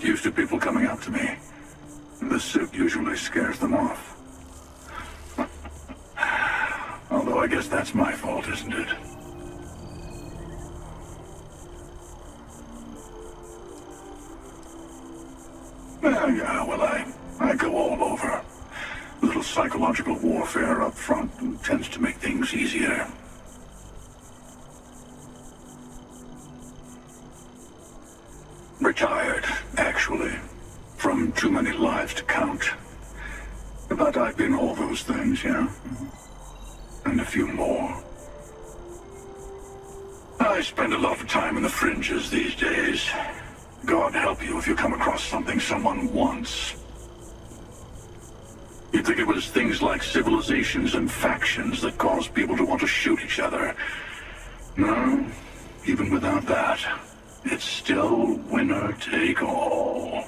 not used to people coming up to me. The suit usually scares them off. Although I guess that's my fault, isn't it? Yeah, well, I go all over. A little psychological warfare up front tends to make things easier. Retired, actually. From too many lives to count. But I've been all those things, yeah. And a few more. I spend a lot of time in the fringes these days. God help you if you come across something someone wants. You'd think it was things like civilizations and factions that cause people to want to shoot each other. No, even without that, it's still winner take all.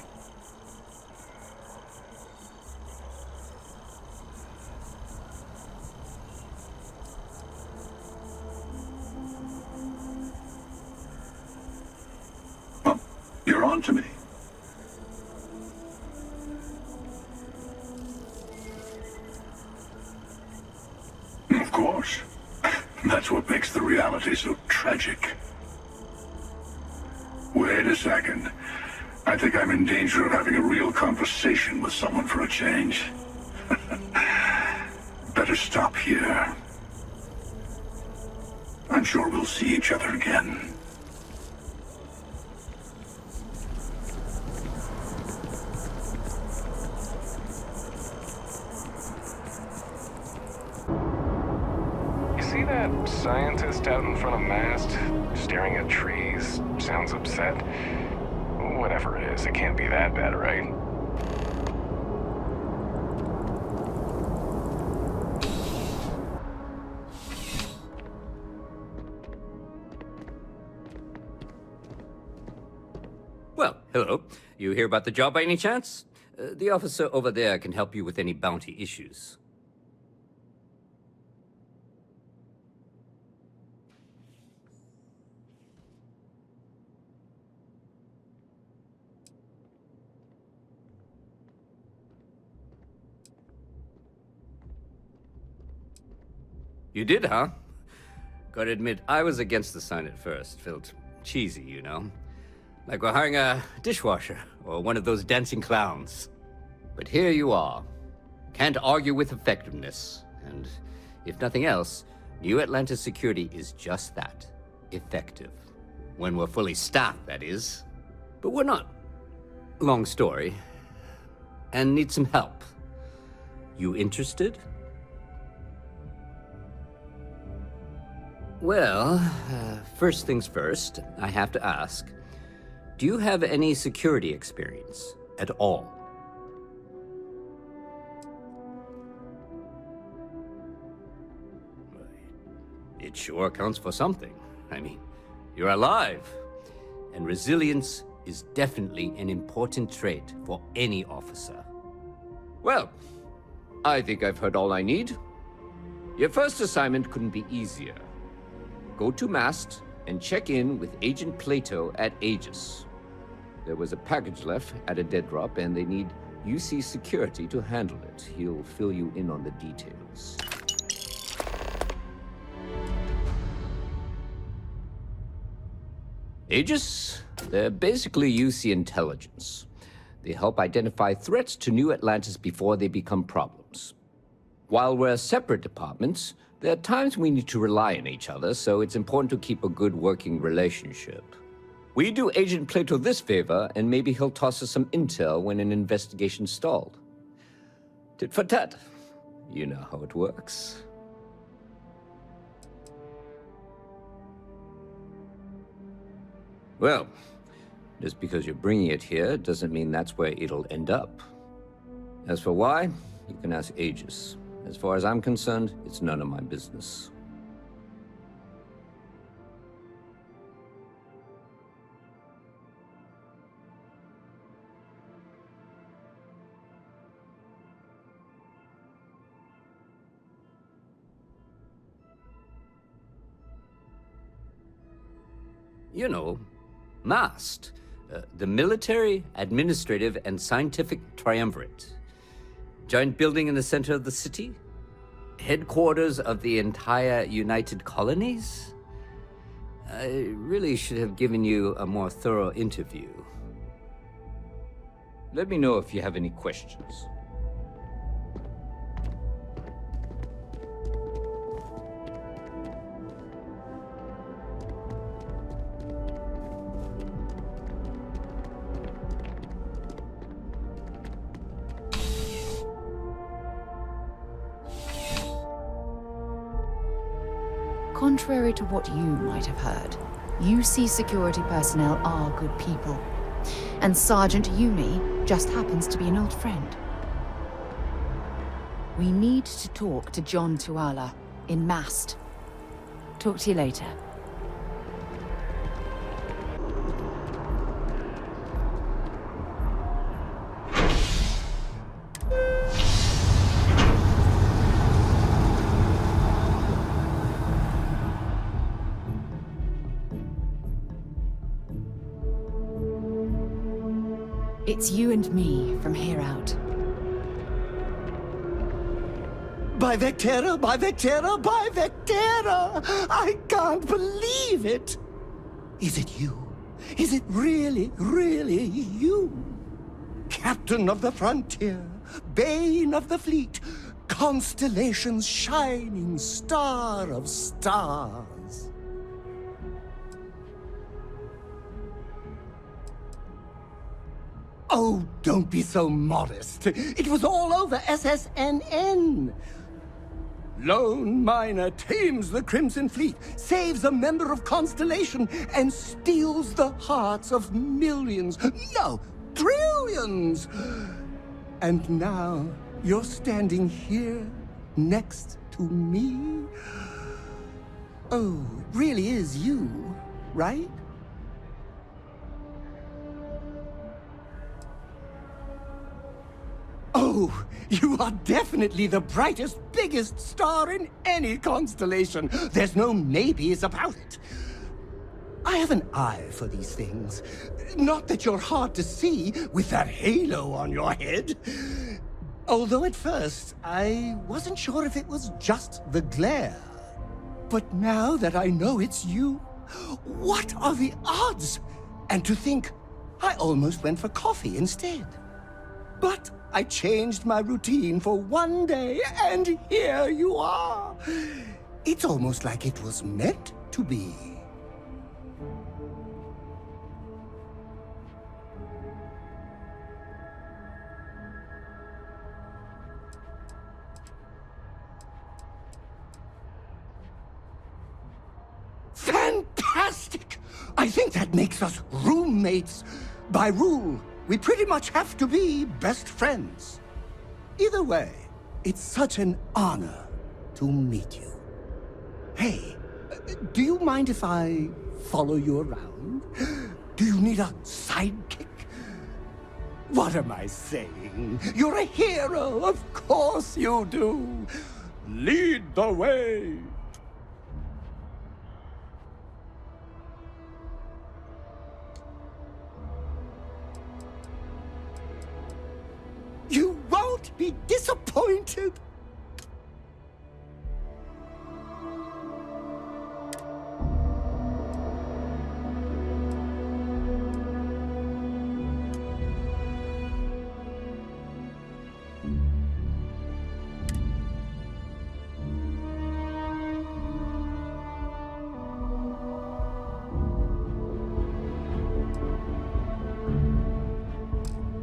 Well, you're on to me. Of course. That's what makes the reality so tragic. Wait a second. I think I'm in danger of having a real conversation with someone for a change. Better stop here. I'm sure we'll see each other again. See that scientist out in front of mast, staring at trees, sounds upset? Whatever it is, it can't be that bad, right? Well, hello. You hear about the job by any chance? The officer over there can help you with any bounty issues. You did, huh? Gotta admit, I was against the sign at first. Felt cheesy, you know? Like we're hiring a dishwasher or one of those dancing clowns. But here you are. Can't argue with effectiveness. And if nothing else, New Atlantis security is just that. Effective. When we're fully staffed, that is. But we're not. Long story. And need some help. You interested? Well, first things first, I have to ask, do you have any security experience at all? It sure counts for something. I mean, you're alive. And resilience is definitely an important trait for any officer. Well, I think I've heard all I need. Your first assignment couldn't be easier. Go to mast and check in with Agent Plato at Aegis. There was a package left at a dead drop, and they need UC security to handle it. He'll fill you in on the details. Aegis? They're basically UC intelligence. They help identify threats to New Atlantis before they become problems. While we're separate departments, there are times we need to rely on each other, so it's important to keep a good working relationship. We do Agent Plato this favor, and maybe he'll toss us some intel when an investigation stalled. Tit for tat. You know how it works. Well, just because you're bringing it here doesn't mean that's where it'll end up. As for why, you can ask Aegis. As far as I'm concerned, it's none of my business. You know, mast. The Military, Administrative, and Scientific Triumvirate. Giant building in the center of the city? Headquarters of the entire United Colonies? I really should have given you a more thorough interview. Let me know if you have any questions. Contrary to what you might have heard, UC security personnel are good people. And Sergeant Yumi just happens to be an old friend. We need to talk to John Tuala in Mast. Talk to you later. It's you and me from here out. By Vectera, by Vectera, by Vectera! I can't believe it! Is it you? Is it really, really you? Captain of the frontier, bane of the fleet, constellation's shining star of stars. Oh, don't be so modest. It was all over SSNN. Lone miner tames the Crimson Fleet, saves a member of Constellation, and steals the hearts of millions, no, trillions. And now you're standing here next to me. Oh, it really is you, right? Oh, you are definitely the brightest, biggest star in any constellation. There's no maybes about it. I have an eye for these things. Not that you're hard to see with that halo on your head. Although at first, I wasn't sure if it was just the glare. But now that I know it's you, what are the odds? And to think, I almost went for coffee instead. But I changed my routine for one day, and here you are. It's almost like it was meant to be. Fantastic! I think that makes us roommates. By rule, we pretty much have to be best friends. Either way, it's such an honor to meet you. Hey, do you mind if I follow you around? Do you need a sidekick? What am I saying? You're a hero, of course you do. Lead the way. You won't be disappointed.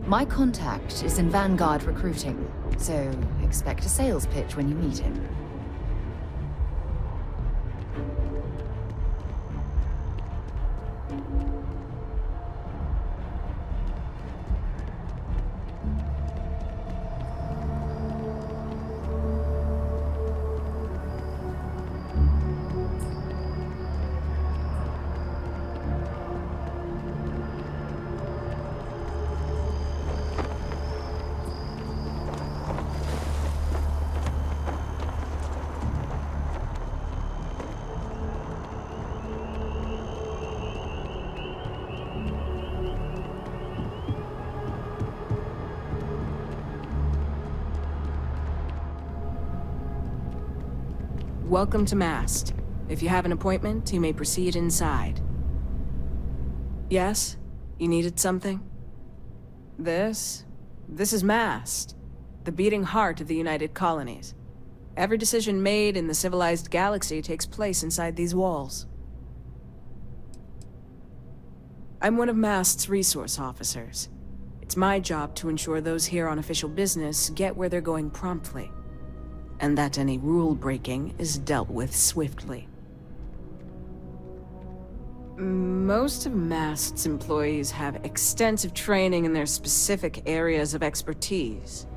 My contact is in Vanguard recruiting, so expect a sales pitch when you meet him. Welcome to Mast. If you have an appointment, you may proceed inside. Yes? You needed something? This is Mast, the beating heart of the United Colonies. Every decision made in the civilized galaxy takes place inside these walls. I'm one of Mast's resource officers. It's my job to ensure those here on official business get where they're going promptly, and that any rule breaking is dealt with swiftly. Most of Mast's employees have extensive training in their specific areas of expertise.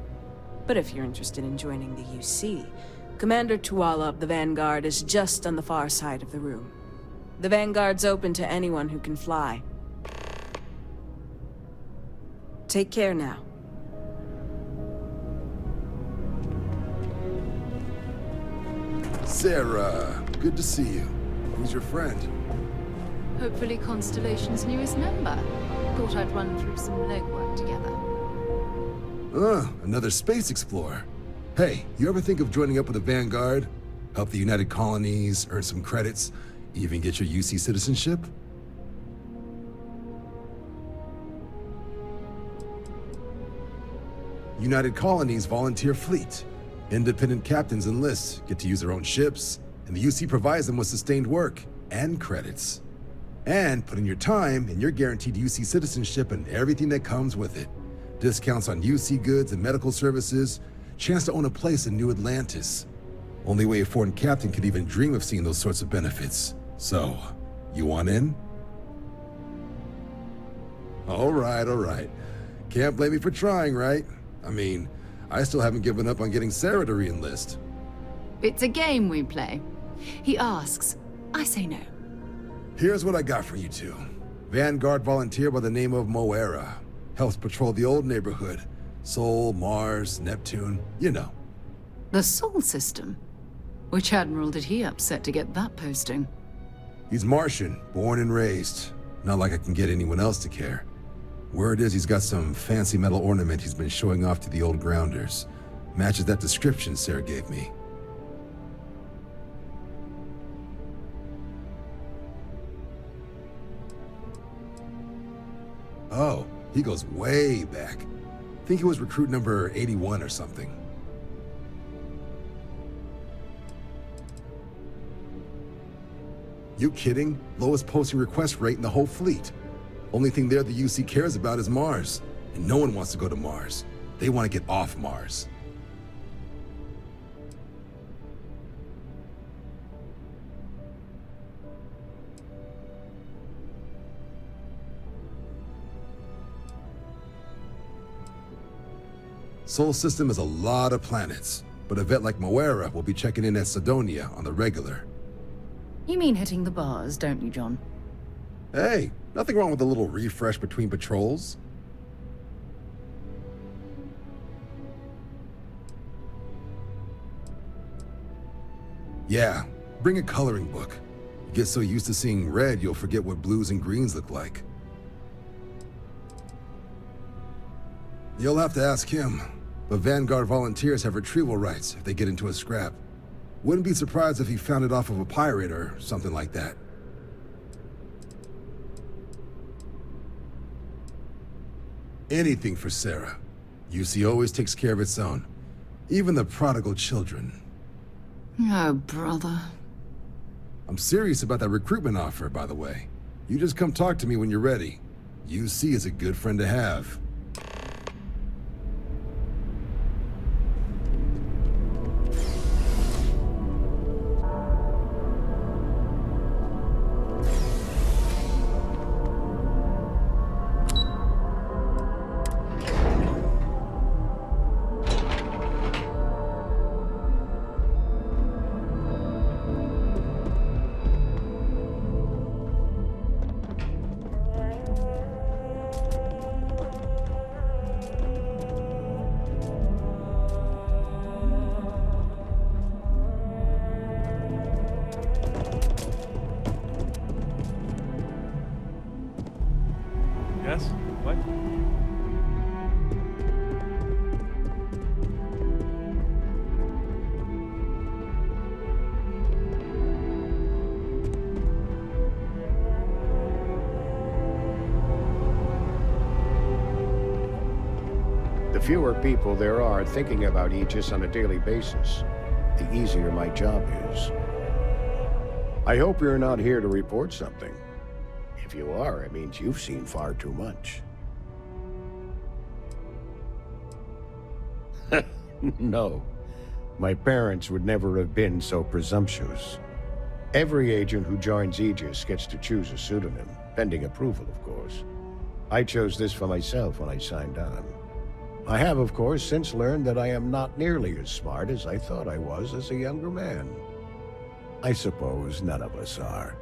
But if you're interested in joining the UC, Commander Tuala of the Vanguard is just on the far side of the room. The Vanguard's open to anyone who can fly. Take care now. Sarah, good to see you. Who's your friend? Hopefully Constellation's newest member. Thought I'd run through some legwork together. Another space explorer. Hey, you ever think of joining up with the Vanguard? Help the United Colonies, earn some credits, even get your UC citizenship? United Colonies volunteer fleet. Independent captains enlist, get to use their own ships, and the UC provides them with sustained work and credits. And put in your time, and you're guaranteed UC citizenship and everything that comes with it. Discounts on UC goods and medical services, chance to own a place in New Atlantis. Only way a foreign captain could even dream of seeing those sorts of benefits. So, you want in? All right. Can't blame me for trying, right? I mean, I still haven't given up on getting Sarah to re-enlist. It's a game we play. He asks, I say no. Here's what I got for you two. Vanguard volunteer by the name of Moera. Helps patrol the old neighborhood. Sol, Mars, Neptune, you know. The Sol system? Which admiral did he upset to get that posting? He's Martian, born and raised. Not like I can get anyone else to care. Word is he's got some fancy metal ornament he's been showing off to the old grounders. Matches that description Sarah gave me. Oh, he goes way back. Think he was recruit number 81 or something. You kidding? Lowest posting request rate in the whole fleet. Only thing there the UC cares about is Mars. And no one wants to go to Mars. They want to get off Mars. Sol system is a lot of planets, but a vet like Moera will be checking in at Sidonia on the regular. You mean hitting the bars, don't you, John? Hey, nothing wrong with a little refresh between patrols. Yeah, bring a coloring book. You get so used to seeing red, you'll forget what blues and greens look like. You'll have to ask him, but Vanguard volunteers have retrieval rights if they get into a scrap. Wouldn't be surprised if he found it off of a pirate or something like that. Anything for Sarah. UC always takes care of its own. Even the prodigal children. Oh, brother. I'm serious about that recruitment offer, by the way. You just come talk to me when you're ready. UC is a good friend to have. fewer people there are thinking about Aegis on a daily basis, the easier my job is. I hope you're not here to report something. If you are, it means you've seen far too much. No. My parents would never have been so presumptuous. Every agent who joins Aegis gets to choose a pseudonym, pending approval, of course. I chose this for myself when I signed on. I have, of course, since learned that I am not nearly as smart as I thought I was as a younger man. I suppose none of us are.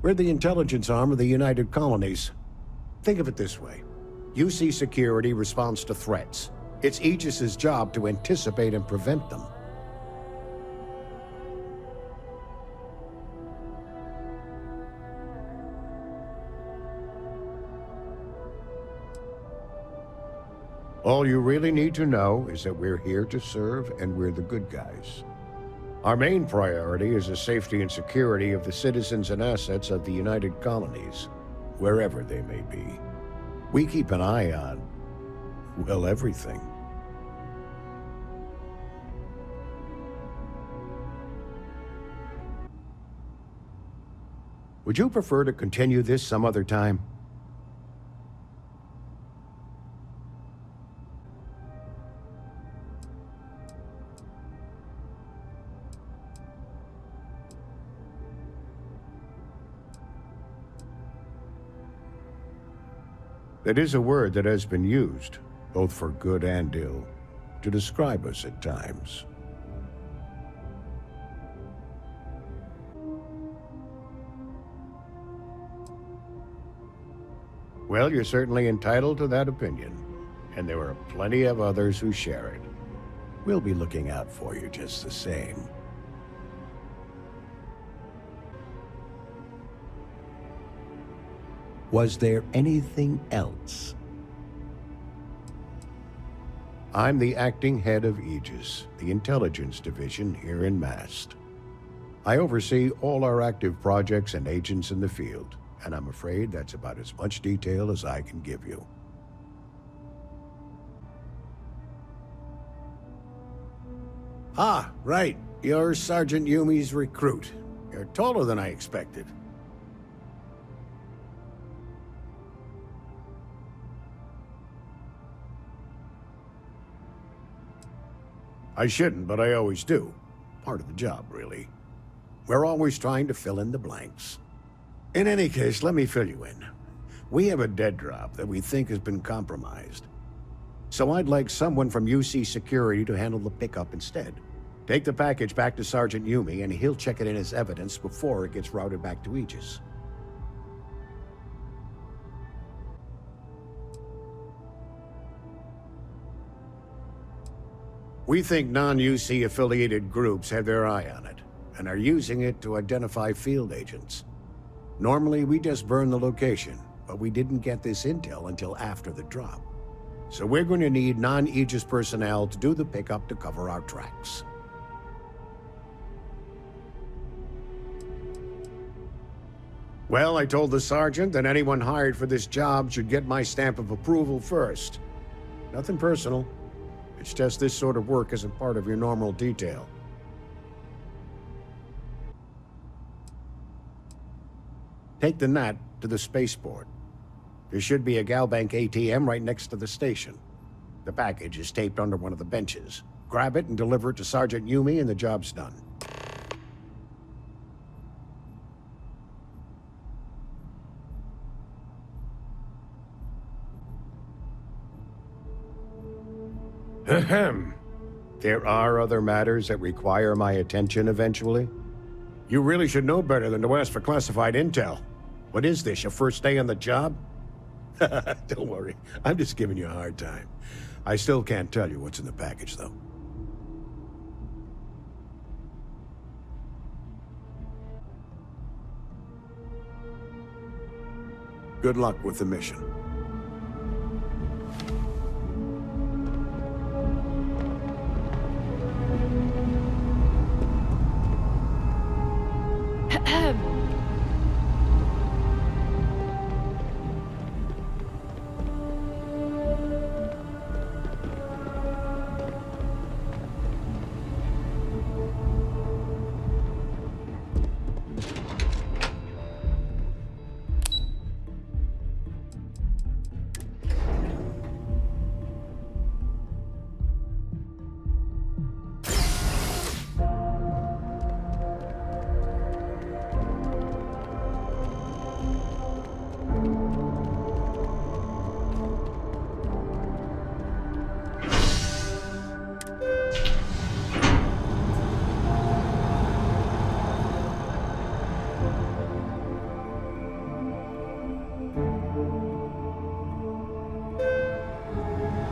We're the intelligence arm of the United Colonies. Think of it this way. UC Security responds to threats. It's Aegis's job to anticipate and prevent them. All you really need to know is that we're here to serve and we're the good guys. Our main priority is the safety and security of the citizens and assets of the United Colonies, wherever they may be. We keep an eye on, well, everything. Would you prefer to continue this some other time? It is a word that has been used, both for good and ill, to describe us at times. Well, you're certainly entitled to that opinion, and there are plenty of others who share it. We'll be looking out for you just the same. Was there anything else? I'm the acting head of Aegis, the intelligence division here in Mast. I oversee all our active projects and agents in the field, and I'm afraid that's about as much detail as I can give you. Ah, right. You're Sergeant Yumi's recruit. You're taller than I expected. I shouldn't, but I always do. Part of the job, really. We're always trying to fill in the blanks. In any case, let me fill you in. We have a dead drop that we think has been compromised. So I'd like someone from UC Security to handle the pickup instead. Take the package back to Sergeant Yumi, and he'll check it in as evidence before it gets routed back to Aegis. We think non-UC affiliated groups have their eye on it, and are using it to identify field agents. Normally, we just burn the location, but we didn't get this intel until after the drop. So we're going to need non-Aegis personnel to do the pickup to cover our tracks. Well, I told the sergeant that anyone hired for this job should get my stamp of approval first. Nothing personal. It's just this sort of work isn't part of your normal detail. Take the Nat to the spaceport. There should be a Galbank ATM right next to the station. The package is taped under one of the benches. Grab it and deliver it to Sergeant Yumi and the job's done. Ahem. There are other matters that require my attention eventually. You really should know better than to ask for classified intel. What is this, your first day on the job? Don't worry, I'm just giving you a hard time. I still can't tell you what's in the package, though. Good luck with the mission.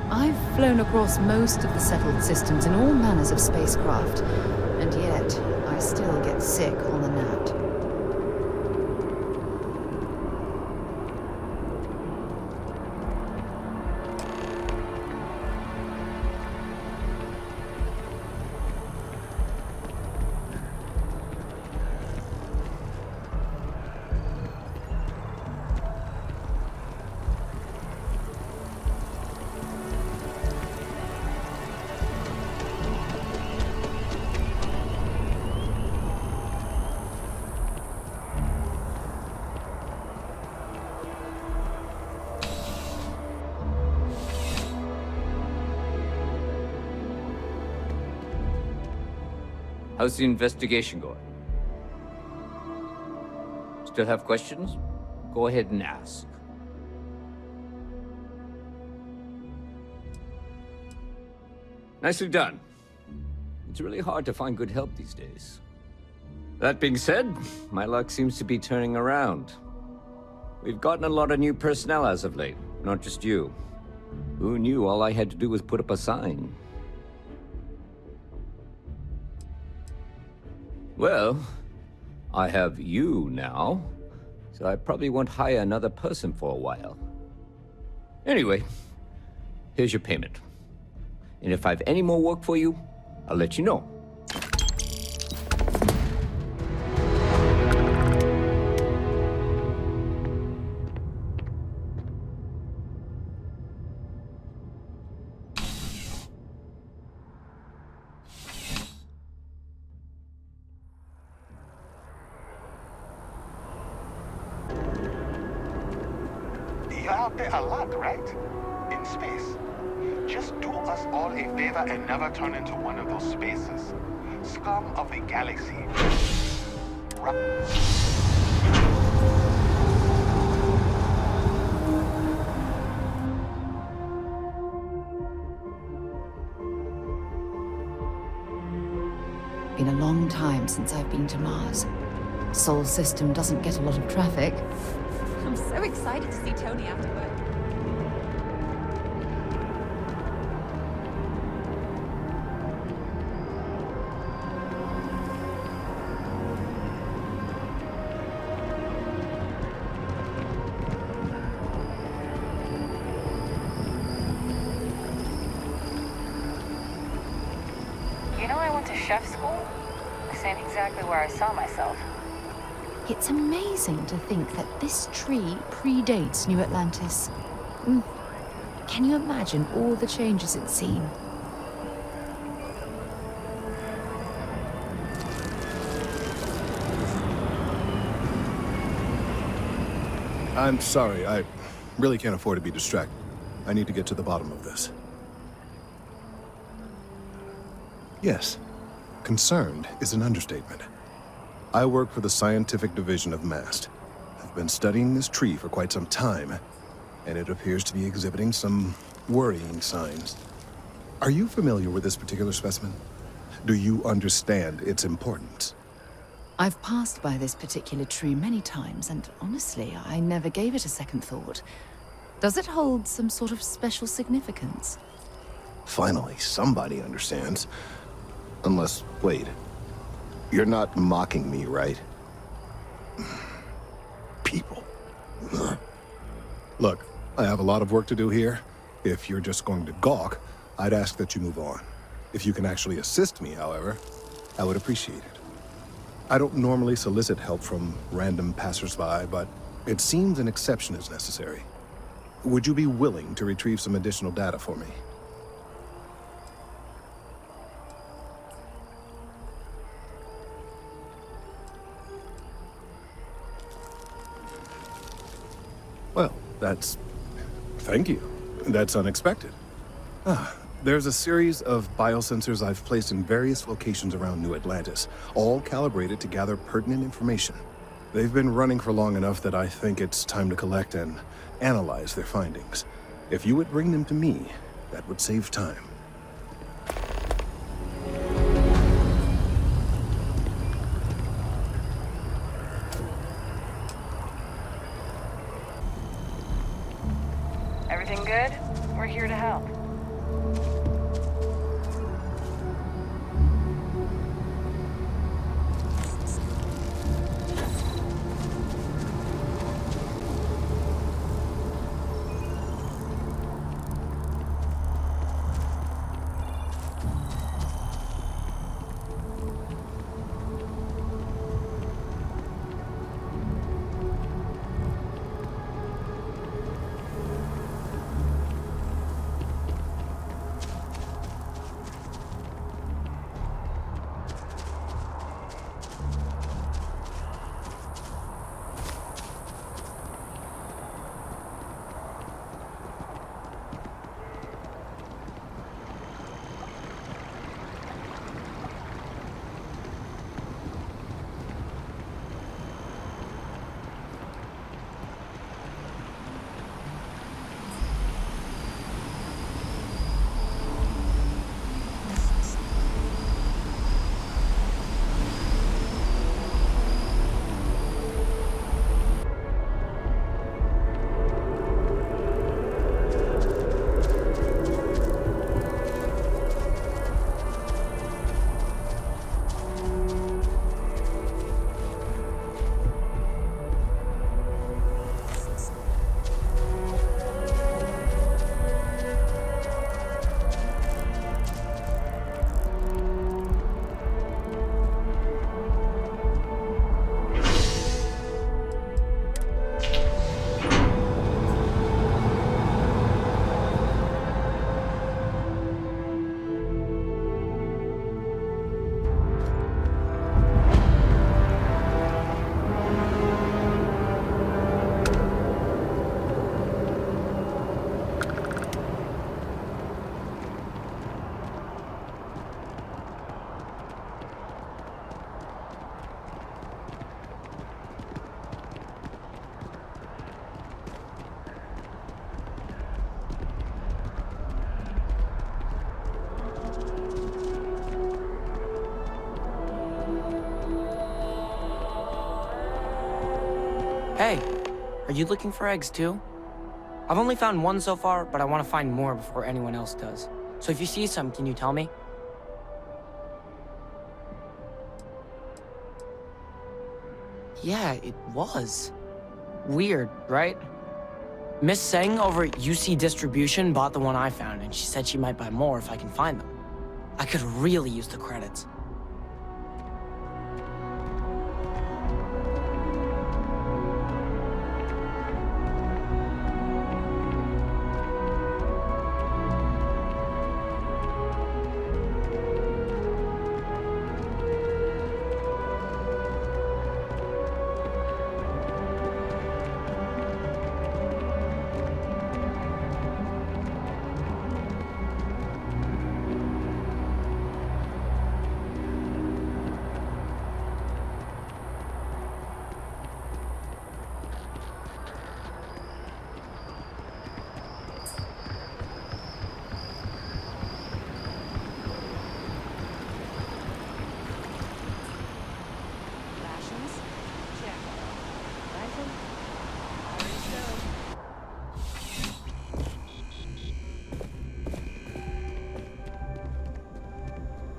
I've flown across most of the settled systems in all manners of spacecraft, and yet I still get sick on the gnat. How's the investigation going? Still have questions? Go ahead and ask. Nicely done. It's really hard to find good help these days. That being said, my luck seems to be turning around. We've gotten a lot of new personnel as of late, not just you. Who knew all I had to do was put up a sign? Well, I have you now, so I probably won't hire another person for a while. Anyway, here's your payment. And if I have any more work for you, I'll let you know. You're out there a lot, right? In space. Just do us all a favor and never turn into one of those spaces. Scum of a galaxy. Been a long time since I've been to Mars. Sol system doesn't get a lot of traffic. I'm so excited to see Tony after work. You know I went to chef school? This ain't exactly where I saw myself. It's amazing to think that this tree predates New Atlantis. Can you imagine all the changes it's seen? I'm sorry, I really can't afford to be distracted. I need to get to the bottom of this. Yes, concerned is an understatement. I work for the scientific division of MAST. I've been studying this tree for quite some time, and it appears to be exhibiting some worrying signs. Are you familiar with this particular specimen? Do you understand its importance? I've passed by this particular tree many times, and honestly, I never gave it a second thought. Does it hold some sort of special significance? Finally, somebody understands. Unless, wait. You're not mocking me, right? People. Look, I have a lot of work to do here. If you're just going to gawk, I'd ask that you move on. If you can actually assist me, however, I would appreciate it. I don't normally solicit help from random passersby, but it seems an exception is necessary. Would you be willing to retrieve some additional data for me? Well, thank you. That's unexpected. There's a series of biosensors I've placed in various locations around New Atlantis, all calibrated to gather pertinent information. They've been running for long enough that I think it's time to collect and analyze their findings. If you would bring them to me, that would save time. Everything good? We're here to help. Hey, are you looking for eggs too? I've only found one so far, but I want to find more before anyone else does. So if you see some, can you tell me? Yeah, it was. Weird, right? Miss Seng over at UC Distribution bought the one I found, and she said she might buy more if I can find them. I could really use the credits.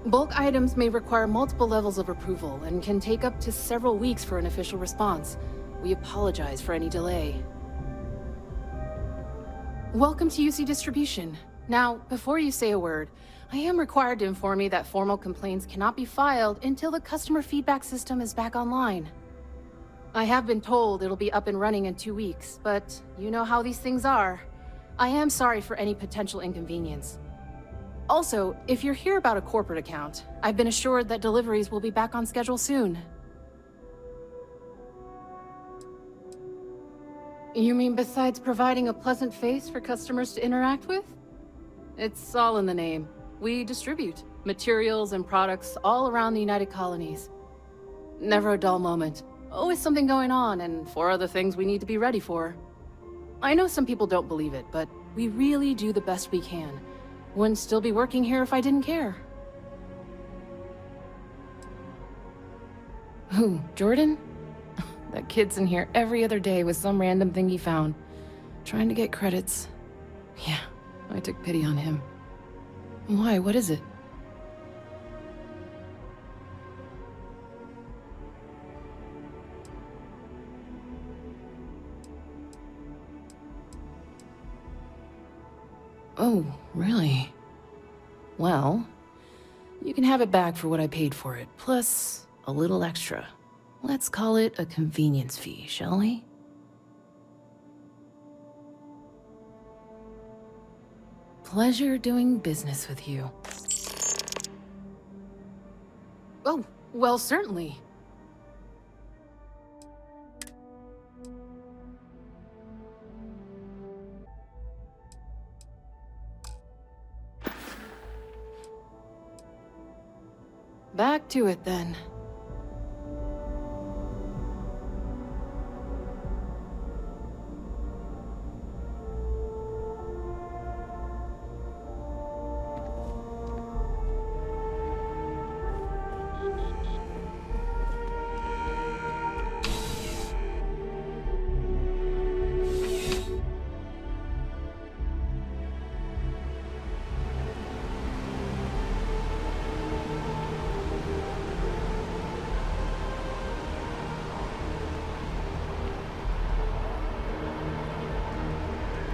Bulk items may require multiple levels of approval and can take up to several weeks for an official response. We apologize for any delay. Welcome to UC Distribution. Now, before you say a word, I am required to inform you that formal complaints cannot be filed until the customer feedback system is back online. I have been told it'll be up and running in 2 weeks, but you know how these things are. I am sorry for any potential inconvenience. Also, if you're here about a corporate account, I've been assured that deliveries will be back on schedule soon. You mean besides providing a pleasant face for customers to interact with? It's all in the name. We distribute materials and products all around the United Colonies. Never a dull moment. Always something going on, and 4 other things we need to be ready for. I know some people don't believe it, but we really do the best we can. Wouldn't still be working here if I didn't care. Who, Jordan? That kid's in here every other day with some random thing he found. Trying to get credits. Yeah, I took pity on him. Why, what is it? Oh, really? Well, you can have it back for what I paid for it, plus a little extra. Let's call it a convenience fee, shall we? Pleasure doing business with you. Oh, well, certainly. Back to it, then.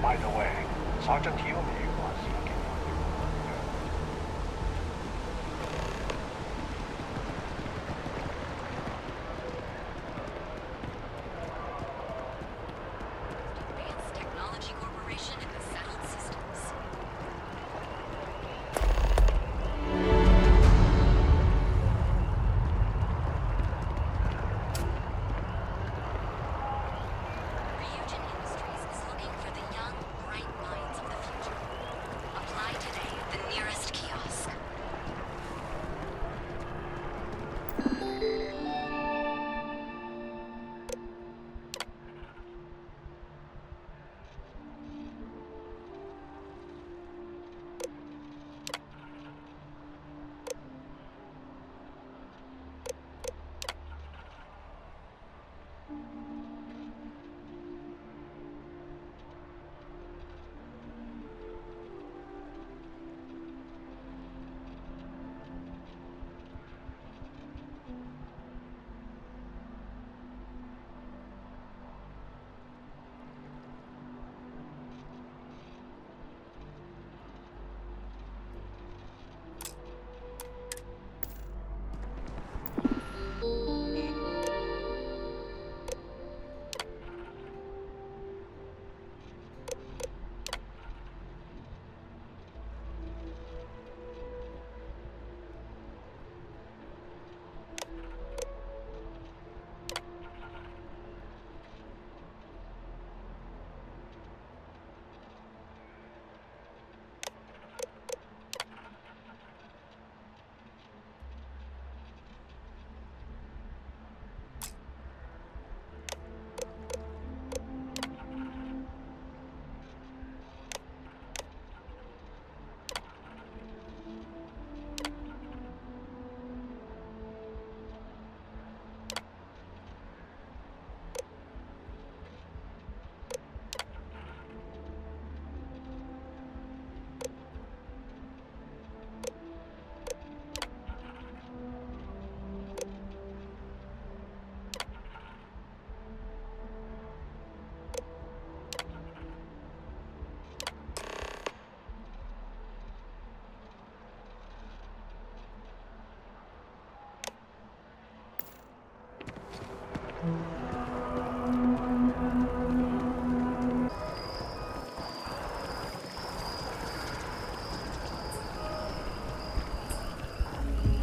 By the way, Sergeant Yumi was looking for you. Advanced Technology Corporation and the Settled Systems. Ryujin Industries is looking for the young, bright minds of the future.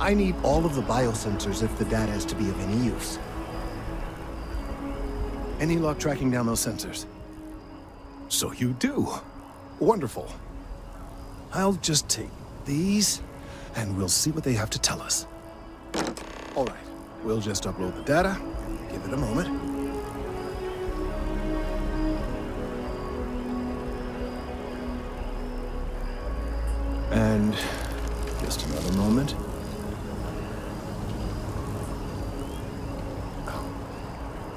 I need all of the biosensors if the data is to be of any use. Any luck tracking down those sensors? So you do. Wonderful. I'll just take these, and we'll see what they have to tell us. All right, we'll just upload the data. Give it a moment. And just another moment. Oh,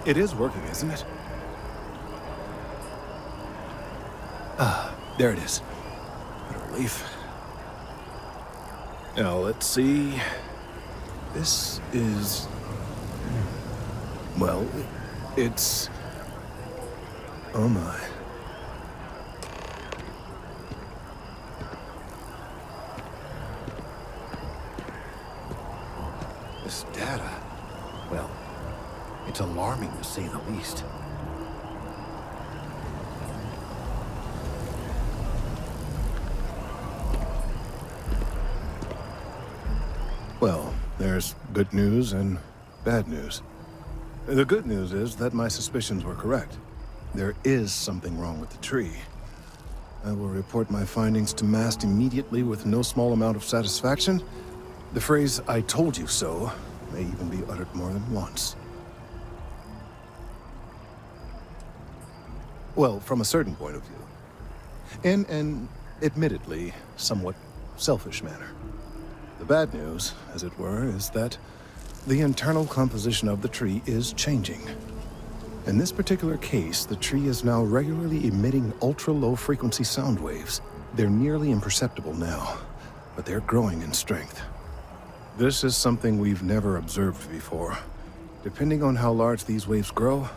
it is working, isn't it? Ah, there it is. What a relief. Now, let's see. This is... well, it's... oh my. This data, well, it's alarming to say the least. Well, there's good news and bad news. The good news is that my suspicions were correct. There is something wrong with the tree. I will report my findings to MAST immediately with no small amount of satisfaction. The phrase, "I told you so," may even be uttered more than once. Well, from a certain point of view. In an, admittedly, somewhat selfish manner. The bad news, as it were, is that the internal composition of the tree is changing. In this particular case, the tree is now regularly emitting ultra-low frequency sound waves. They're nearly imperceptible now, but they're growing in strength. This is something we've never observed before. Depending on how large these waves grow,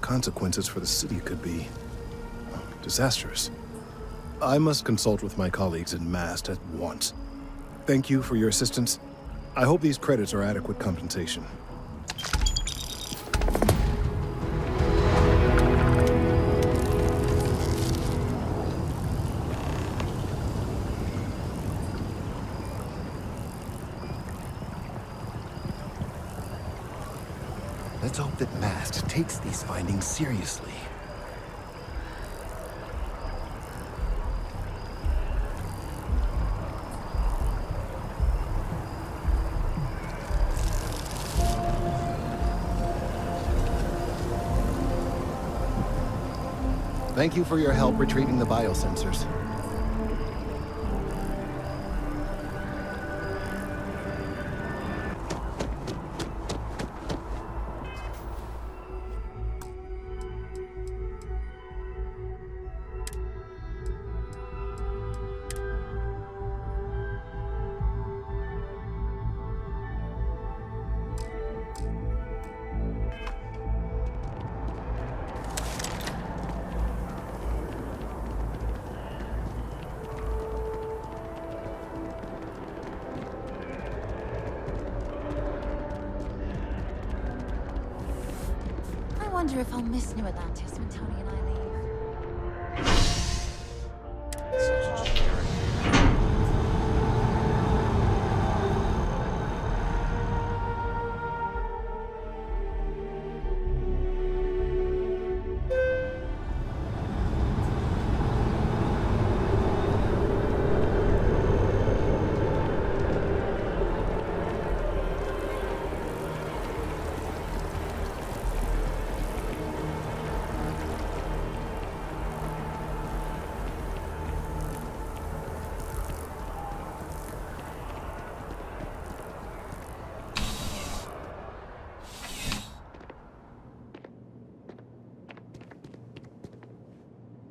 consequences for the city could be disastrous. I must consult with my colleagues in MAST at once. Thank you for your assistance. I hope these credits are adequate compensation. Let's hope that MAST takes these findings seriously. Thank you for your help retrieving the biosensors. I wonder if I'll miss New Atlantis when Tony and I leave.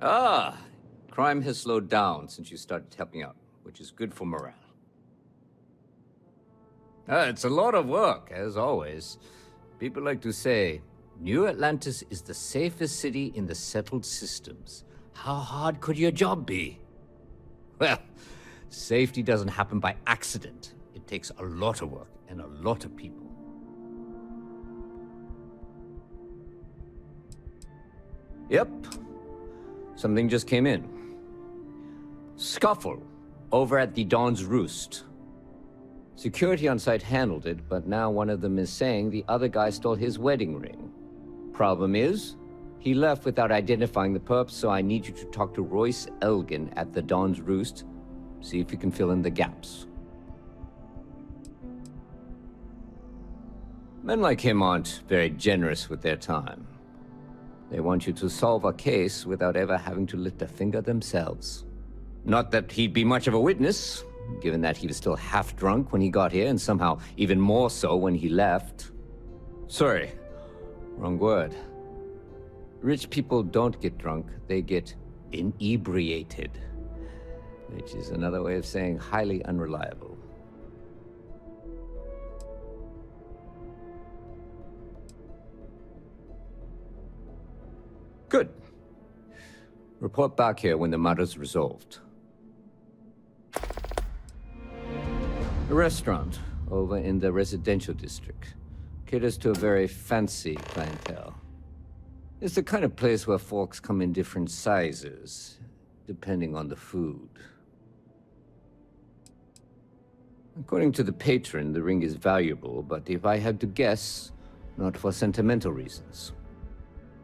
Ah, crime has slowed down since you started helping out, which is good for morale. It's a lot of work, as always. People like to say, New Atlantis is the safest city in the settled systems. How hard could your job be? Well, safety doesn't happen by accident. It takes a lot of work and a lot of people. Yep. Something just came in. Scuffle over at the Dawn's Roost. Security on site handled it, but now one of them is saying the other guy stole his wedding ring. Problem is, he left without identifying the perp, so I need you to talk to Royce Elgin at the Dawn's Roost. See if you can fill in the gaps. Men like him aren't very generous with their time. They want you to solve a case without ever having to lift a finger themselves. Not that he'd be much of a witness, given that he was still half drunk when he got here, and somehow even more so when he left. Sorry, wrong word. Rich people don't get drunk, they get inebriated. Which is another way of saying highly unreliable. Good. Report back here when the matter's resolved. A restaurant over in the residential district caters to a very fancy clientele. It's the kind of place where forks come in different sizes, depending on the food. According to the patron, the ring is valuable, but if I had to guess, not for sentimental reasons.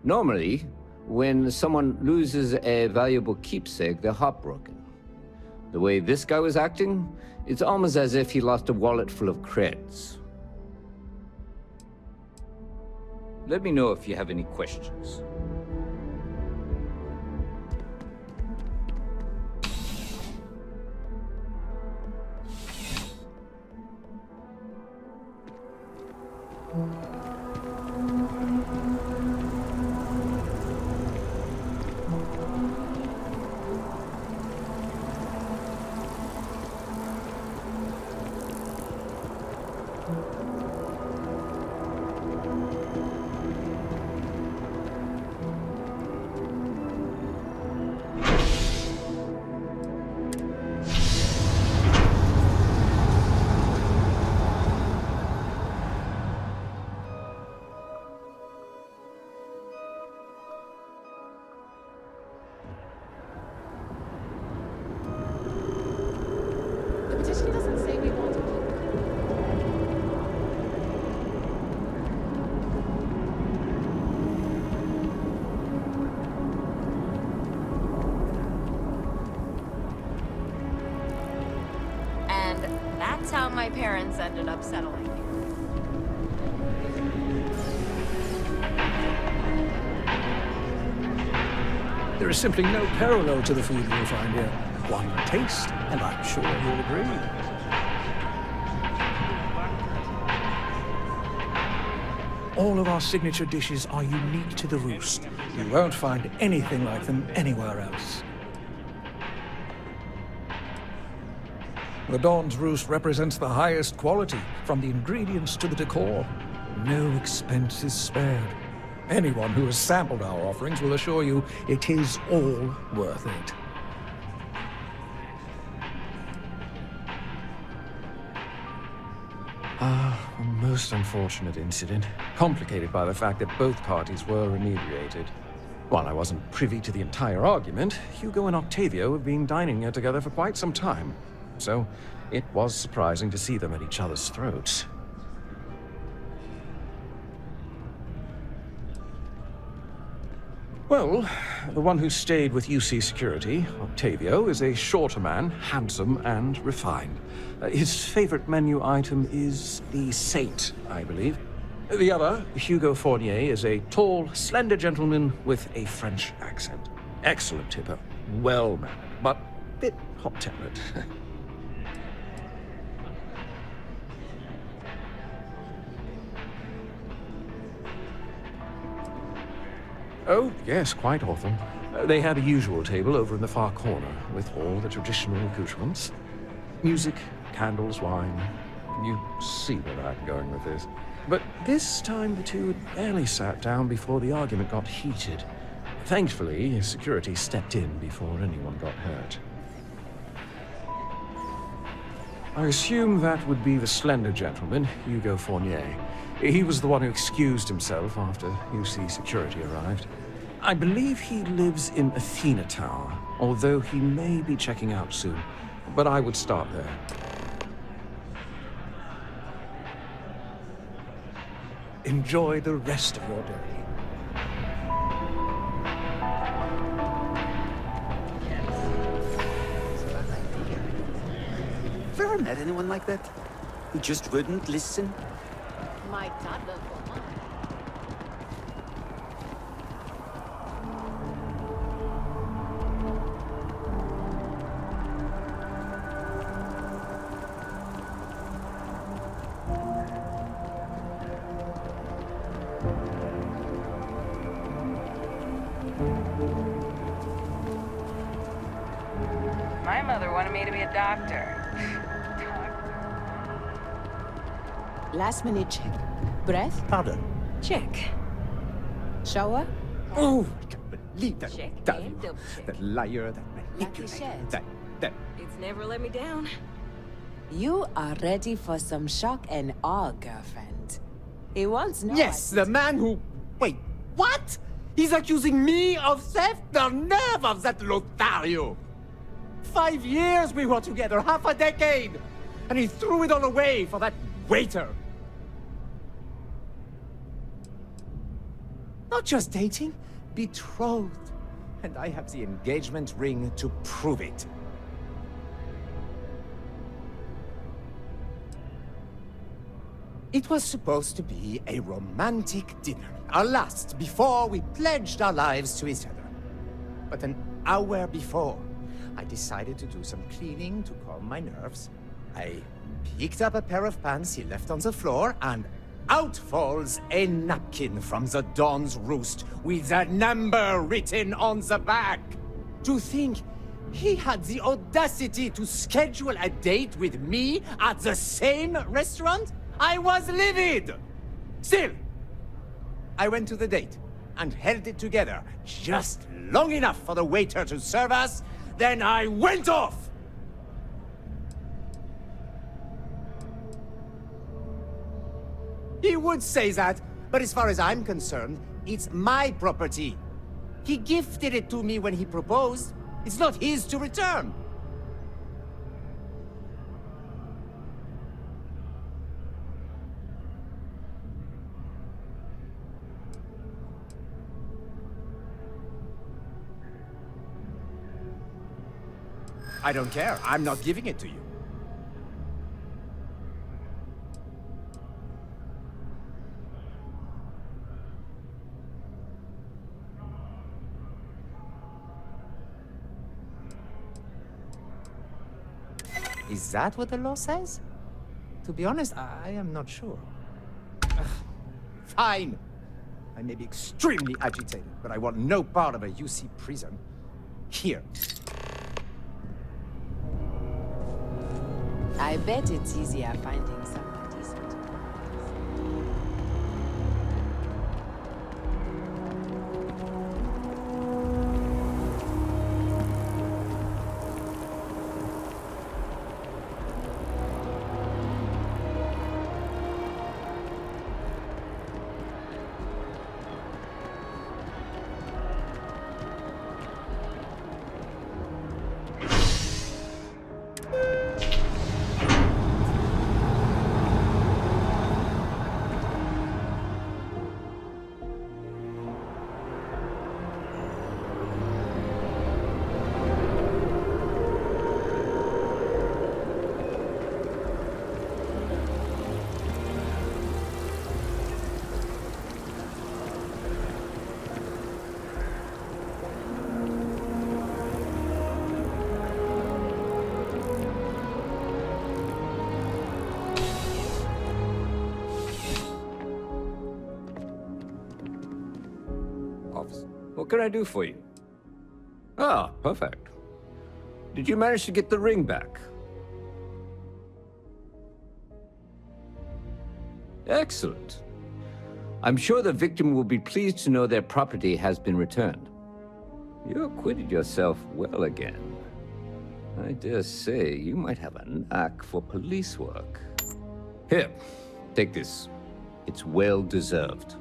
Normally, when someone loses a valuable keepsake, they're heartbroken. The way this guy was acting, it's almost as if he lost a wallet full of creds. Let me know if you have any questions. That's how my parents ended up settling. There is simply no parallel to the food you'll find here. One taste, and I'm sure you'll agree. All of our signature dishes are unique to the Roost. You won't find anything like them anywhere else. The Dawn's Roost represents the highest quality, from the ingredients to the decor. No expense is spared. Anyone who has sampled our offerings will assure you it is all worth it. A most unfortunate incident, complicated by the fact that both parties were inebriated. While I wasn't privy to the entire argument, Hugo and Octavio have been dining here together for quite some time. So, it was surprising to see them at each other's throats. Well, the one who stayed with UC Security, Octavio, is a shorter man, handsome and refined. His favorite menu item is the Saint, I believe. The other, Hugo Fournier, is a tall, slender gentleman with a French accent. Excellent tipper, well-mannered, but a bit hot-tempered. Oh, yes, quite often. They had a usual table over in the far corner, with all the traditional accoutrements. Music, candles, wine. You see where I'm going with this. But this time the two had barely sat down before the argument got heated. Thankfully, security stepped in before anyone got hurt. I assume that would be the slender gentleman, Hugo Fournier. He was the one who excused himself after UC Security arrived. I believe he lives in Athena Tower, although he may be checking out soon. But I would start there. enjoy the rest of your day. Ever met anyone like that? Who just wouldn't listen? My toddler for mine. My mother wanted me to be a doctor. Last minute check. Breath? Pardon? Check. Shower? Oh, I can't believe that Check Octavio. and double check. That liar, that Like you manipulator, said. that... It's never let me down. You are ready for some shock and awe, girlfriend. He wants no Yes, the man who... Wait, what? He's accusing me of theft? The nerve of that Lothario! 5 years we were together, half a decade! And he threw it all away for that waiter! Not just dating, betrothed. And I have the engagement ring to prove it. It was supposed to be a romantic dinner, our last before we pledged our lives to each other. But an hour before, I decided to do some cleaning to calm my nerves. I picked up a pair of pants he left on the floor, and out falls a napkin from the Dawn's Roost with a number written on the back. To think he had the audacity to schedule a date with me at the same restaurant? I was livid! Still, I went to the date and held it together just long enough for the waiter to serve us, then I went off! He would say that, but as far as I'm concerned, it's my property. He gifted it to me when he proposed. It's not his to return. I don't care. I'm not giving it to you. Is that what the law says? To be honest, I am not sure. Ugh. Fine. I may be extremely agitated, but I want no part of a UC prison. Here. I bet it's easier finding someone decent. What can I do for you? Ah, perfect. Did you manage to get the ring back? Excellent. I'm sure the victim will be pleased to know their property has been returned. You acquitted yourself well again. I dare say you might have a knack for police work. Here, take this. It's well deserved.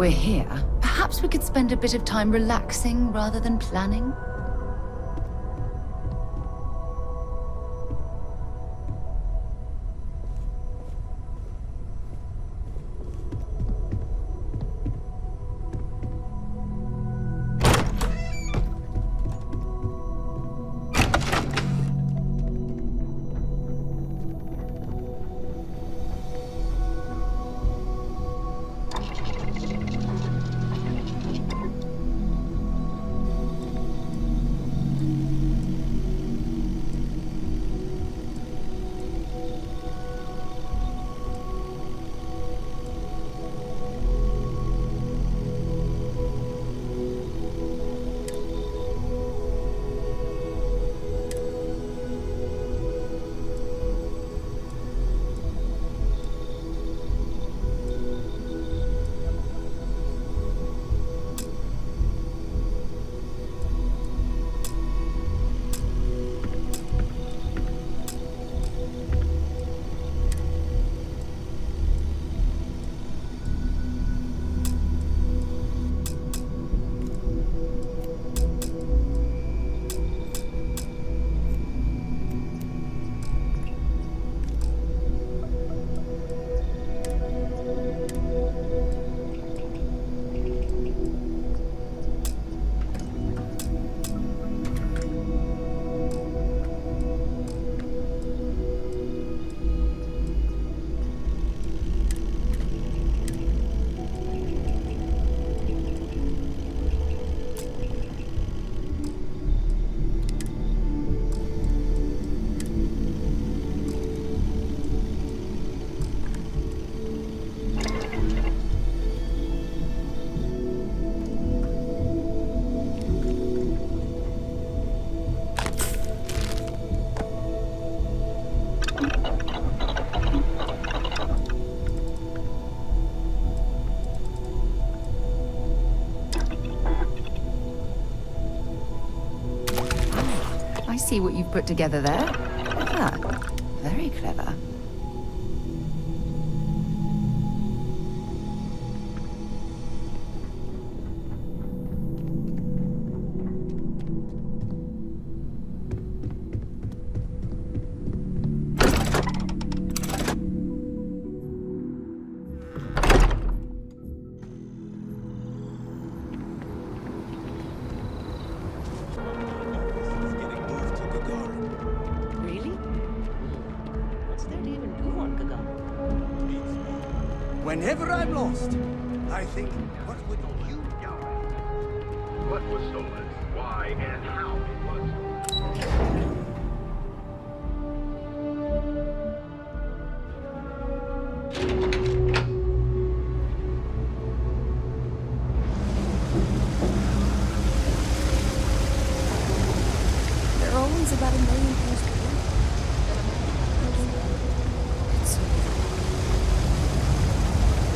we're here, perhaps we could spend a bit of time relaxing rather than planning? I see what you've put together there. Clever. Very clever. Whenever I'm lost, I think, what would you do? What was stolen? Why and how it was stolen? There are always about 1 million things to do.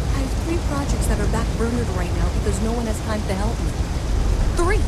I have 3 projects that are backburnered right now because no one has time to help me. 3!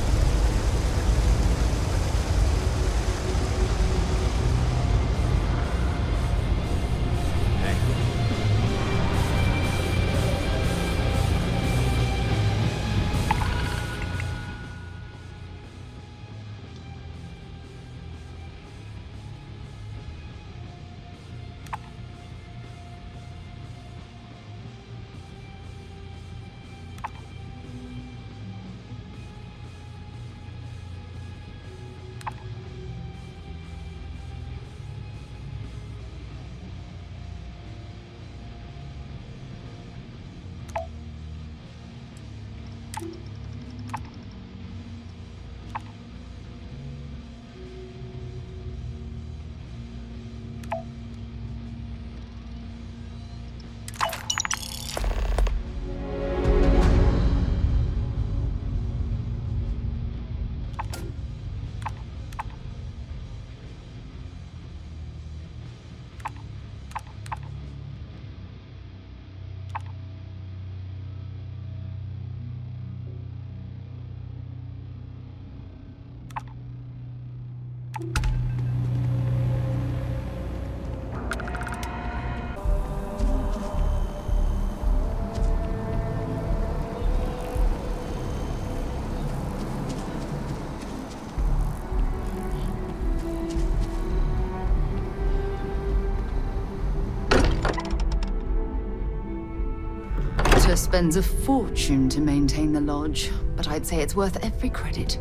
spends a fortune to maintain the lodge, but I'd say it's worth every credit.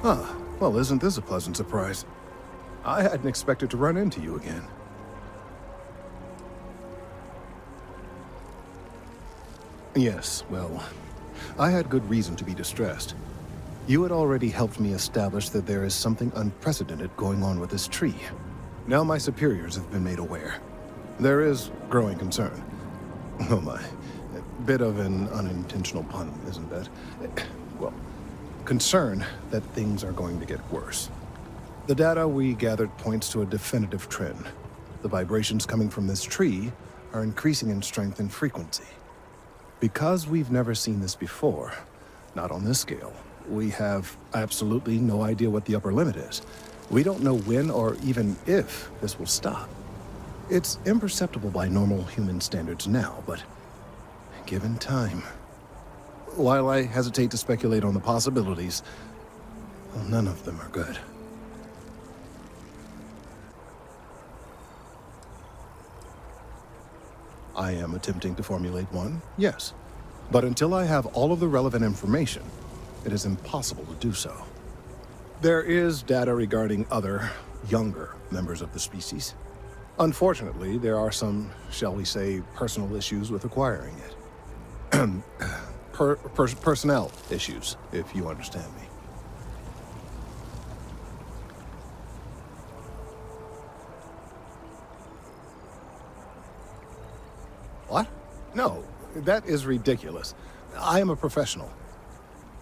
Ah, well, isn't this a pleasant surprise? I hadn't expected to run into you again. Yes, well, I had good reason to be distressed. You had already helped me establish that there is something unprecedented going on with this tree. Now my superiors have been made aware. There is growing concern. Oh my, a bit of an unintentional pun, isn't that? Well, concern that things are going to get worse. The data we gathered points to a definitive trend. The vibrations coming from this tree are increasing in strength and frequency. Because we've never seen this before, not on this scale, we have absolutely no idea what the upper limit is. We don't know when or even if this will stop. It's imperceptible by normal human standards now, but given time... While I hesitate to speculate on the possibilities, well, none of them are good. I am attempting to formulate one, yes. But until I have all of the relevant information, it is impossible to do so. There is data regarding other, younger members of the species. Unfortunately, there are some, shall we say, personal issues with acquiring it. Personnel issues, if you understand me. What? No, that is ridiculous. I am a professional.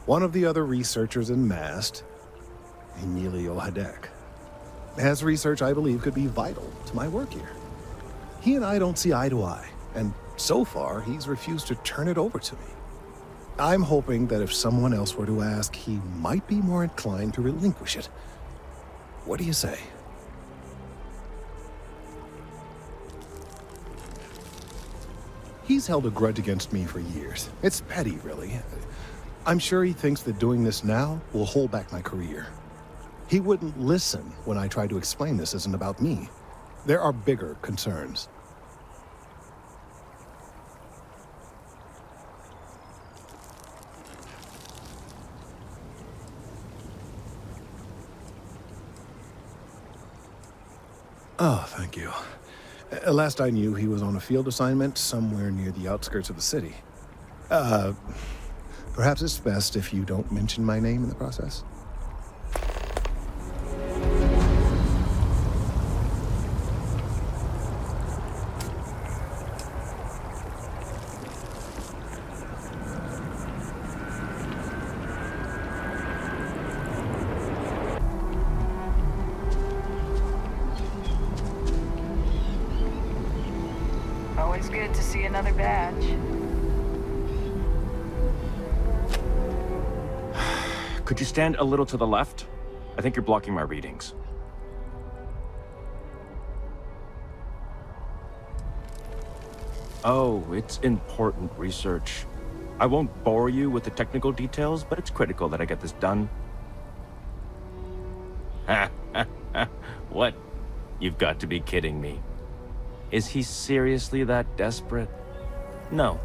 One of the other researchers in MAST, Emilio Hadek, has research I believe could be vital to my work here. He and I don't see eye to eye, and so far he's refused to turn it over to me. I'm hoping that if someone else were to ask, he might be more inclined to relinquish it. What do you say? He's held a grudge against me for years. It's petty, really. I'm sure he thinks that doing this now will hold back my career. He wouldn't listen when I tried to explain this isn't about me. There are bigger concerns. Oh, thank you. Last I knew, he was on a field assignment somewhere near the outskirts of the city. Perhaps it's best if you don't mention my name in the process? Always good to see another badge. Could you stand a little to the left? I think you're blocking my readings. Oh, it's important research. I won't bore you with the technical details, but it's critical that I get this done. What? You've got to be kidding me. Is he seriously that desperate? No.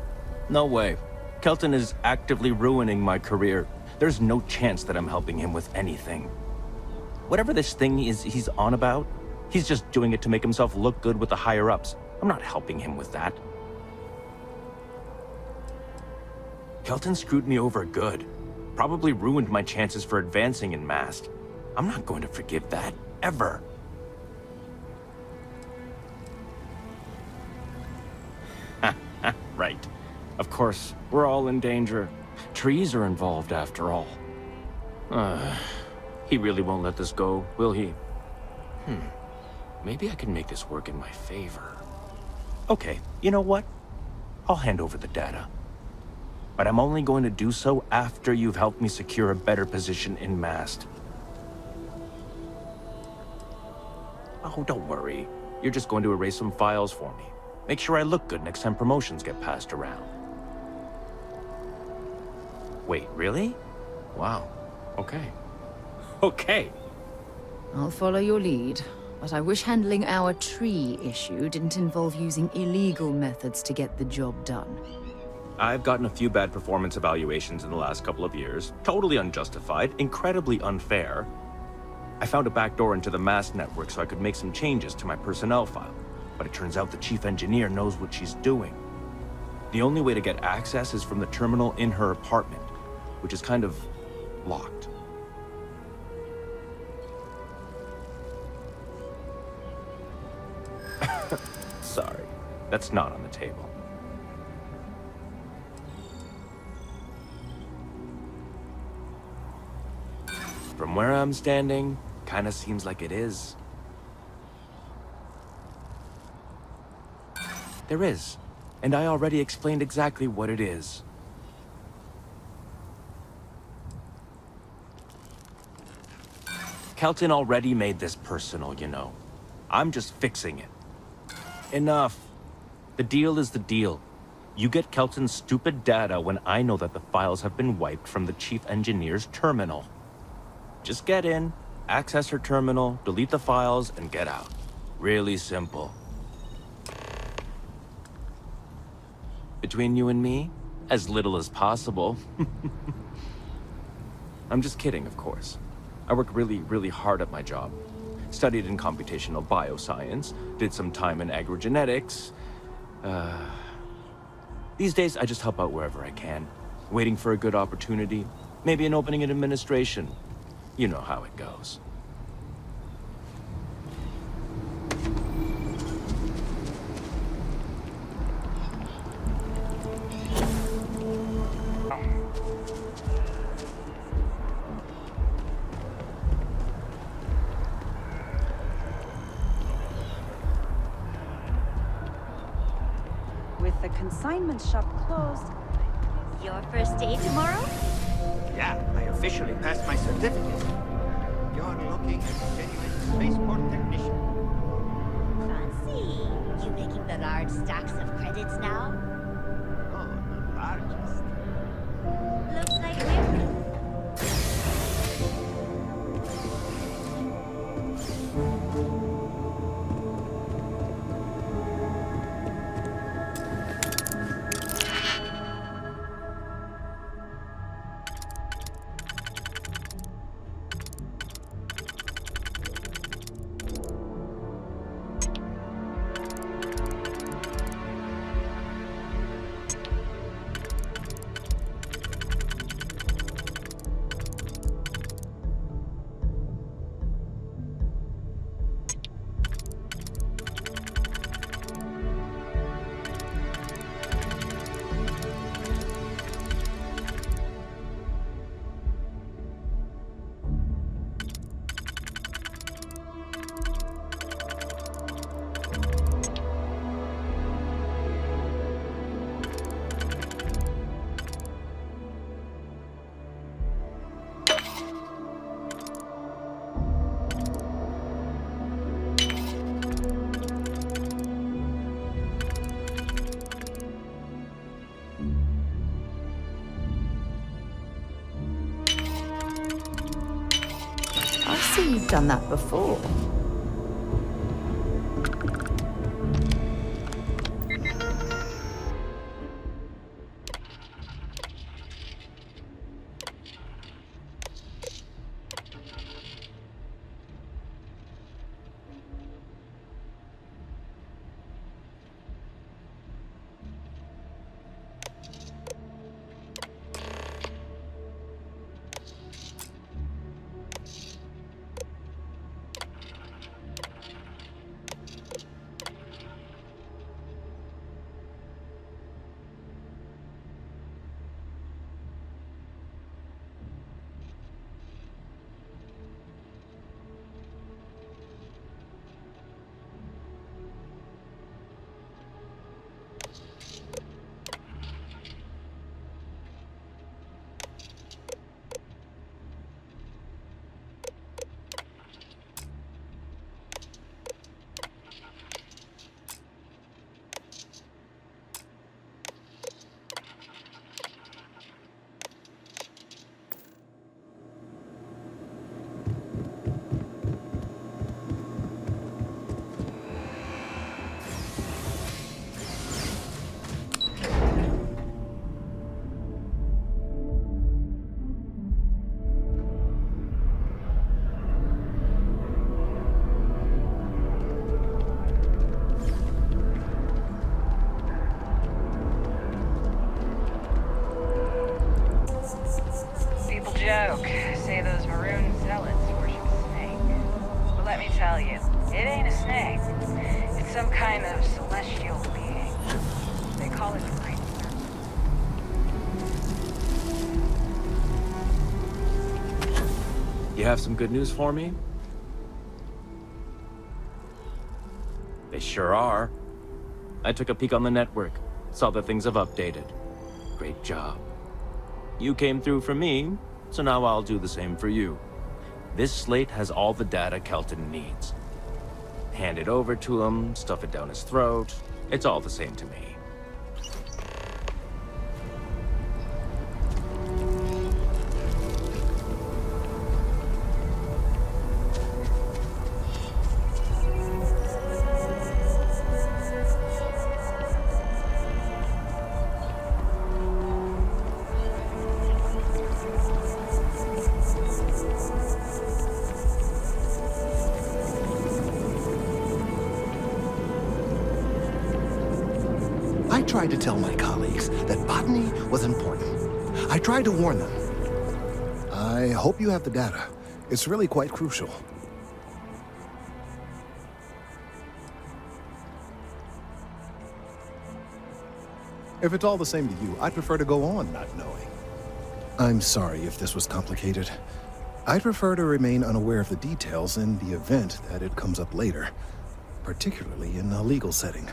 No way. Kelton is actively ruining my career. There's no chance that I'm helping him with anything. Whatever this thing is he's on about, he's just doing it to make himself look good with the higher-ups. I'm not helping him with that. Kelton screwed me over good. Probably ruined my chances for advancing in Mast. I'm not going to forgive that, ever. Right. Of course, we're all in danger. Trees are involved after all. He really won't let this go, will he? Maybe I can make this work in my favor. Okay, you know what? I'll hand over the data. But I'm only going to do so after you've helped me secure a better position in Mast. Oh, don't worry. You're just going to erase some files for me. Make sure I look good next time promotions get passed around. Wait, really? Wow. Okay. Okay. I'll follow your lead, but I wish handling our tree issue didn't involve using illegal methods to get the job done. I've gotten a few bad performance evaluations in the last couple of years. Totally unjustified, incredibly unfair. I found a backdoor into the Mast network so I could make some changes to my personnel file. But it turns out the chief engineer knows what she's doing. The only way to get access is from the terminal in her apartment, which is kind of locked. Sorry, that's not on the table. From where I'm standing, kinda seems like it is. There is, and I already explained exactly what it is. Kelton already made this personal, you know. I'm just fixing it. Enough. The deal is the deal. You get Kelton's stupid data when I know that the files have been wiped from the chief engineer's terminal. Just get in, access her terminal, delete the files, and get out. Really simple. Between you and me, as little as possible. I'm just kidding, of course. I work really, really hard at my job. Studied in computational bioscience, did some time in agrogenetics. These days, I just help out wherever I can. Waiting for a good opportunity, maybe an opening in administration. You know how it goes. With the consignment shop closed. Your first day tomorrow? Yeah, I officially passed my certificate. You're looking at a genuine spaceport technician. Fancy. You making the large stacks of credits now? Oh, the largest. Looks like we're... I see you've done that before. some kind of celestial being. They call it a great. You have some good news for me? They sure are. I took a peek on the network, saw that things have updated. Great job. You came through for me, so now I'll do the same for you. This slate has all the data Kelton needs. Hand it over to him, stuff it down his throat. It's all the same to me. I tried to tell my colleagues that botany was important. I tried to warn them. I hope you have the data. It's really quite crucial. If it's all the same to you, I'd prefer to go on not knowing. I'm sorry if this was complicated. I'd prefer to remain unaware of the details in the event that it comes up later, particularly in a legal setting.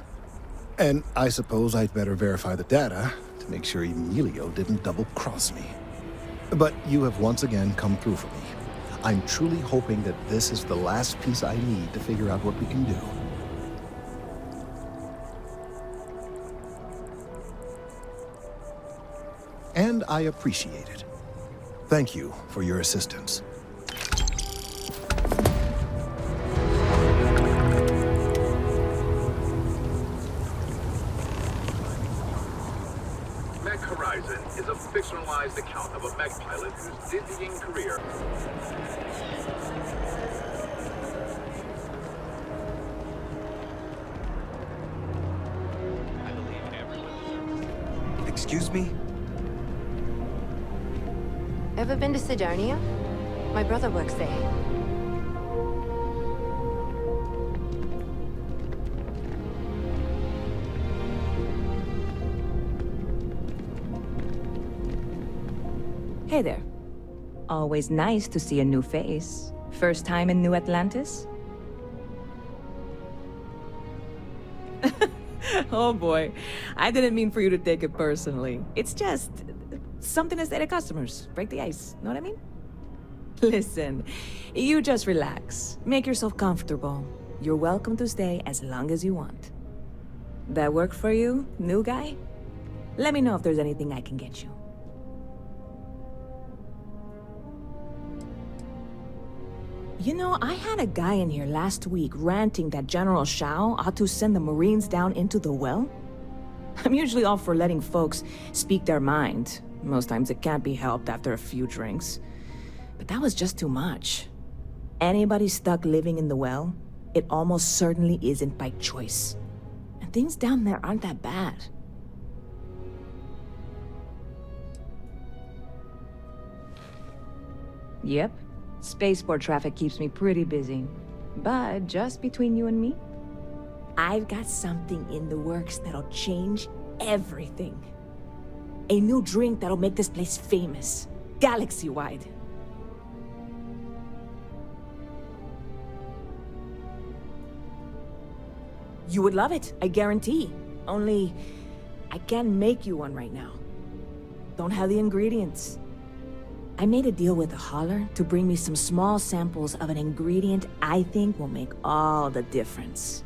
And I suppose I'd better verify the data to make sure Emilio didn't double-cross me. But you have once again come through for me. I'm truly hoping that this is the last piece I need to figure out what we can do. And I appreciate it. Thank you for your assistance. Is a fictionalized account of a mech pilot whose dizzying career. Excuse me? Ever been to Sidonia? My brother works there. Hey there. Always nice to see a new face. First time in New Atlantis? Oh boy, I didn't mean for you to take it personally. It's just something to say to customers. Break the ice, know what I mean? Listen, you just relax. Make yourself comfortable. You're welcome to stay as long as you want. That work for you, new guy? Let me know if there's anything I can get you. You know, I had a guy in here last week ranting that General Shao ought to send the Marines down into the well. I'm usually all for letting folks speak their mind. Most times it can't be helped after a few drinks. But that was just too much. Anybody stuck living in the well, it almost certainly isn't by choice. And things down there aren't that bad. Yep. Spaceport traffic keeps me pretty busy. But just between you and me, I've got something in the works that'll change everything. A new drink that'll make this place famous, galaxy-wide. You would love it, I guarantee. Only, I can't make you one right now. Don't have the ingredients. I made a deal with a hauler to bring me some small samples of an ingredient I think will make all the difference.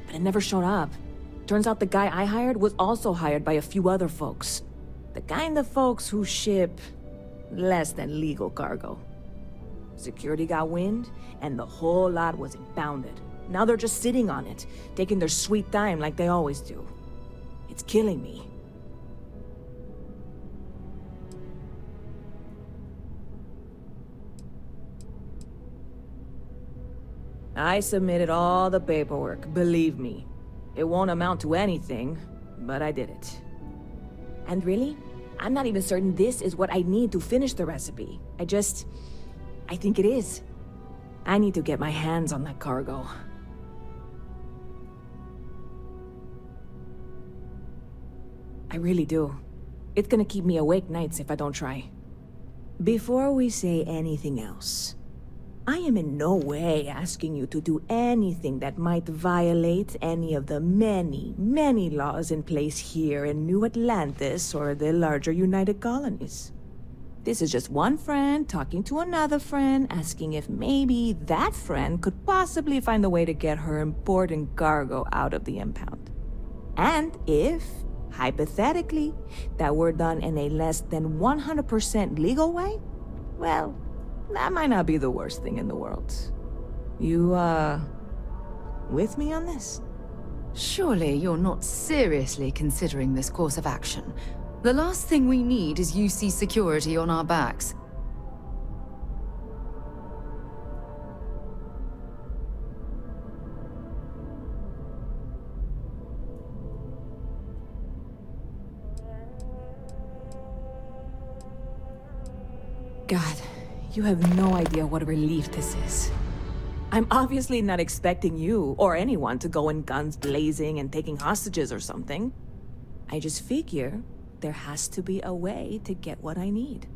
But it never showed up. Turns out the guy I hired was also hired by a few other folks. The kind of folks who ship less than legal cargo. Security got wind, and the whole lot was impounded. Now they're just sitting on it, taking their sweet time like they always do. It's killing me. I submitted all the paperwork, believe me. It won't amount to anything, but I did it. And really, I'm not even certain this is what I need to finish the recipe. I think it is. I need to get my hands on that cargo. I really do. It's gonna keep me awake nights if I don't try. Before we say anything else, I am in no way asking you to do anything that might violate any of the many, many laws in place here in New Atlantis or the larger United Colonies. This is just one friend talking to another friend, asking if maybe that friend could possibly find a way to get her important cargo out of the impound. And if, hypothetically, that were done in a less than 100% legal way, well, that might not be the worst thing in the world. You, with me on this? Surely you're not seriously considering this course of action. The last thing we need is UC security on our backs. God, you have no idea what a relief this is. I'm obviously not expecting you or anyone to go in guns blazing and taking hostages or something. I just figure there has to be a way to get what I need.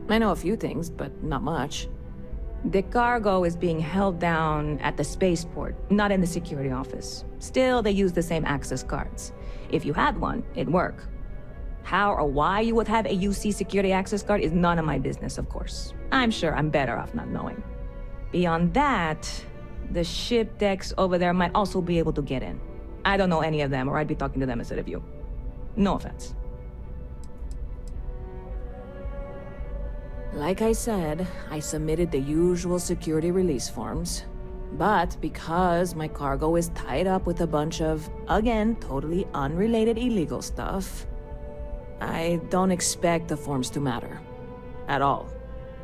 I know a few things, but not much. The cargo is being held down at the spaceport, not in the security office. Still, they use the same access cards. If you had one, it'd work. How or why you would have a UC security access card is none of my business, of course. I'm sure I'm better off not knowing. Beyond that, the ship decks over there might also be able to get in. I don't know any of them, or I'd be talking to them instead of you. No offense. Like I said, I submitted the usual security release forms. But because my cargo is tied up with a bunch of, again, totally unrelated illegal stuff, I don't expect the forms to matter. At all.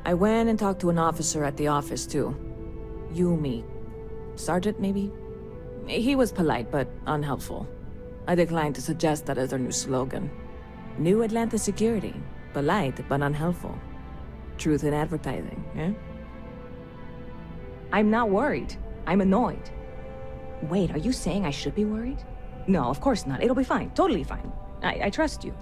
I went and talked to an officer at the office, too. Yumi. Sergeant, maybe? He was polite, but unhelpful. I declined to suggest that as their new slogan. New Atlantis Security. Polite, but unhelpful. Truth in advertising, eh? I'm not worried. I'm annoyed. Wait, are you saying I should be worried? No, of course not. It'll be fine. Totally fine. I trust you.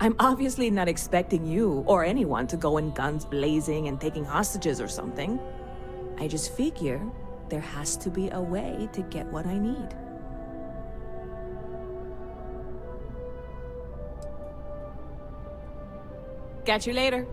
I'm obviously not expecting you or anyone to go in guns blazing and taking hostages or something. I just figure there has to be a way to get what I need. Catch you later.